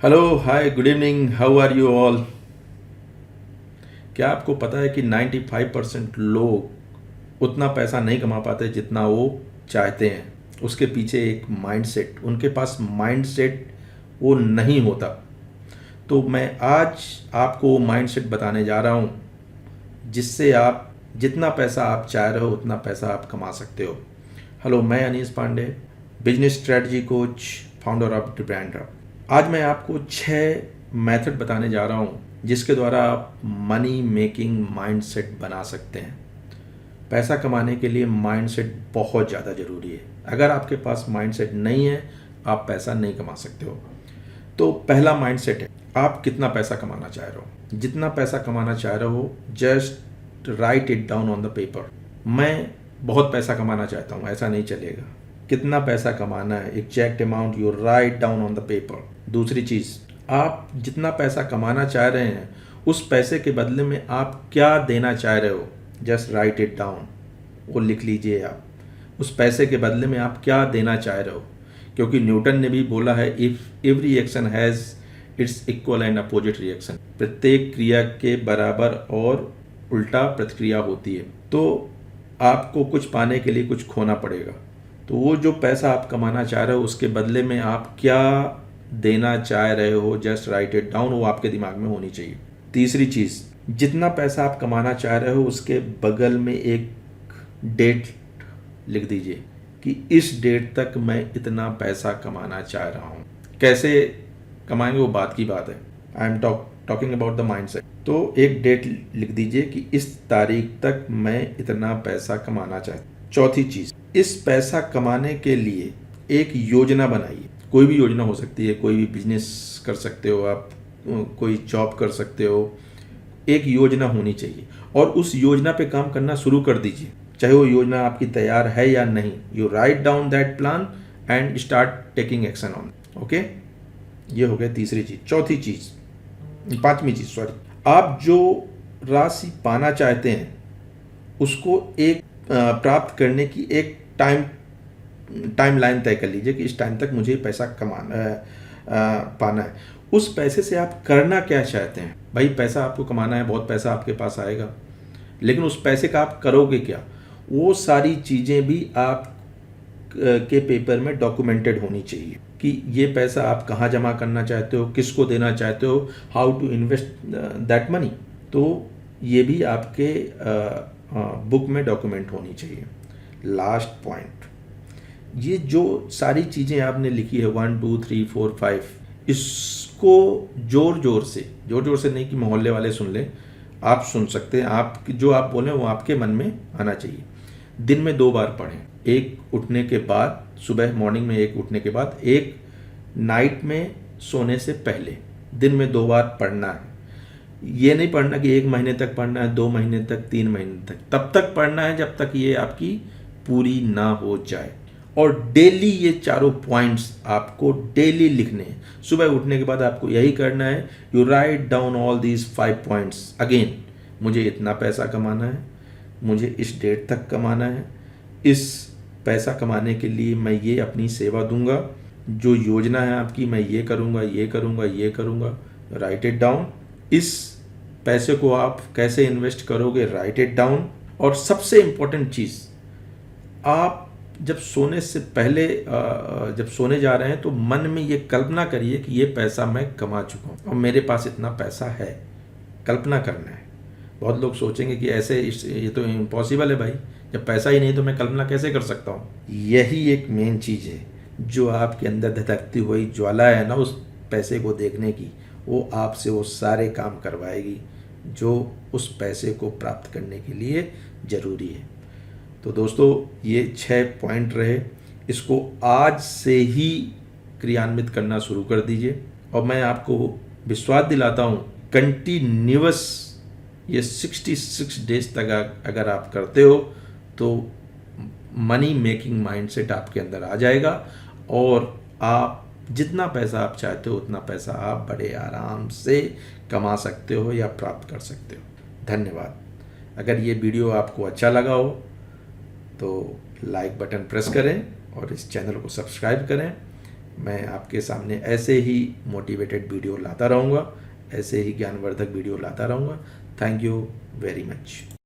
Hello hi good evening, how are you all. क्या आपको पता है कि 95% लोग उतना पैसा नहीं कमा पाते जितना वो चाहते हैं। उसके पीछे एक माइंडसेट, उनके पास माइंडसेट वो नहीं होता। तो मैं आज आपको वो माइंडसेट बताने जा रहा हूँ जिससे आप जितना पैसा आप चाह रहे हो उतना पैसा आप कमा सकते हो। हेलो, मैं Anees Pandey, business strategy coach, founder of the brand hub. आज मैं आपको 6 मेथड बताने जा रहा हूँ जिसके द्वारा आप मनी मेकिंग माइंडसेट बना सकते हैं। पैसा कमाने के लिए माइंडसेट बहुत ज़्यादा ज़रूरी है। अगर आपके पास माइंडसेट नहीं है, आप पैसा नहीं कमा सकते हो। तो पहला माइंडसेट है, आप कितना पैसा कमाना चाह रहे हो। जितना पैसा कमाना चाह रहे हो, just right it down on the paper. मैं बहुत पैसा कमाना चाहता हूँ, ऐसा नहीं चलेगा। कितना पैसा कमाना है, exact amount you write down on the paper. दूसरी चीज़, आप जितना पैसा कमाना चाह रहे हैं उस पैसे के बदले में आप क्या देना चाह रहे हो, जस्ट राइट इट डाउन। वो लिख लीजिए आप, उस पैसे के बदले में आप क्या देना चाह रहे हो। क्योंकि न्यूटन ने भी बोला है, if every action has its equal and opposite reaction. प्रत्येक क्रिया के बराबर और उल्टा प्रतिक्रिया होती है। तो आपको कुछ पाने के लिए कुछ खोना पड़ेगा। तो वो जो पैसा आप कमाना चाह रहे हो उसके बदले में आप क्या देना चाह रहे हो, जस्ट राइट इट डाउन। वो आपके दिमाग में होनी चाहिए। तीसरी चीज़, जितना पैसा आप कमाना चाह रहे हो उसके बगल में एक डेट लिख दीजिए कि इस डेट तक मैं इतना पैसा कमाना चाह रहा हूँ। कैसे कमाएंगे वो बात की बात है। I am talking about the mindset. तो एक डेट लिख दीजिए कि इस तारीख तक मैं इतना पैसा कमाना चाहता हूँ। चौथी चीज़, इस पैसा कमाने के लिए एक योजना बनाइए। कोई भी योजना हो सकती है, कोई भी बिजनेस कर सकते हो आप, कोई जॉब कर सकते हो। एक योजना होनी चाहिए और उस योजना पे काम करना शुरू कर दीजिए, चाहे वो योजना आपकी तैयार है या नहीं। You write down that plan and start taking action on. Okay, ये हो गया तीसरी चीज़। चौथी चीज़, पांचवी चीज़ सॉरी, आप जो राशि पाना चाहते हैं उसको एक प्राप्त करने की एक टाइम लाइन तय कर लीजिए कि इस टाइम तक मुझे पैसा पाना है। उस पैसे से आप करना क्या चाहते हैं। भाई, पैसा आपको कमाना है, बहुत पैसा आपके पास आएगा, लेकिन उस पैसे का आप करोगे क्या, वो सारी चीज़ें भी आप के पेपर में डॉक्यूमेंटेड होनी चाहिए कि ये पैसा आप कहाँ जमा करना चाहते हो, किसको देना चाहते हो, how to invest that money. तो ये भी आपके बुक में डॉक्यूमेंट होनी चाहिए। लास्ट पॉइंट, ये जो सारी चीज़ें आपने लिखी है 1 2 3 4 5, इसको जोर जोर से नहीं कि मोहल्ले वाले सुन लें, आप सुन सकते हैं। आप जो आप बोलें वो आपके मन में आना चाहिए। दिन में 2 बार पढ़ें, एक उठने के बाद, सुबह मॉर्निंग में एक उठने के बाद, एक नाइट में सोने से पहले। दिन में 2 बार पढ़ना है। ये नहीं पढ़ना कि 1 महीने तक पढ़ना है, 2 महीने तक, 3 महीने तक, तब तक पढ़ना है जब तक ये आपकी पूरी ना हो जाए। और डेली ये चारों पॉइंट्स आपको डेली लिखने हैं। सुबह उठने के बाद आपको यही करना है, you write down all these 5 points again. मुझे इतना पैसा कमाना है, मुझे इस डेट तक कमाना है, इस पैसा कमाने के लिए मैं ये अपनी सेवा दूंगा, जो योजना है आपकी मैं ये करूंगा, ये करूंगा, ये करूंगा। Right it down. इस पैसे को आप कैसे इन्वेस्ट करोगे, राइट इट डाउन। और सबसे इम्पोर्टेंट चीज़, आप जब सोने से पहले जब सोने जा रहे हैं तो मन में ये कल्पना करिए कि ये पैसा मैं कमा चुका हूँ और मेरे पास इतना पैसा है। कल्पना करना है। बहुत लोग सोचेंगे कि ऐसे ये तो इम्पॉसिबल है भाई, जब पैसा ही नहीं तो मैं कल्पना कैसे कर सकता हूँ। यही एक मेन चीज़ है जो आपके अंदर धधकती हुई ज्वाला है ना, उस पैसे को देखने की, वो आपसे वो सारे काम करवाएगी जो उस पैसे को प्राप्त करने के लिए ज़रूरी है। तो दोस्तों, ये 6 पॉइंट रहे, इसको आज से ही क्रियान्वित करना शुरू कर दीजिए। और मैं आपको विश्वास दिलाता हूँ, कंटिन्यूअस ये 66 डेज तक अगर आप करते हो तो मनी मेकिंग माइंडसेट आपके अंदर आ जाएगा और आप जितना पैसा आप चाहते हो उतना पैसा आप बड़े आराम से कमा सकते हो या प्राप्त कर सकते हो। धन्यवाद। अगर ये वीडियो आपको अच्छा लगा हो तो लाइक बटन प्रेस करें और इस चैनल को सब्सक्राइब करें। मैं आपके सामने ऐसे ही मोटिवेटेड वीडियो लाता रहूँगा, ऐसे ही ज्ञानवर्धक वीडियो लाता रहूँगा। Thank you very much.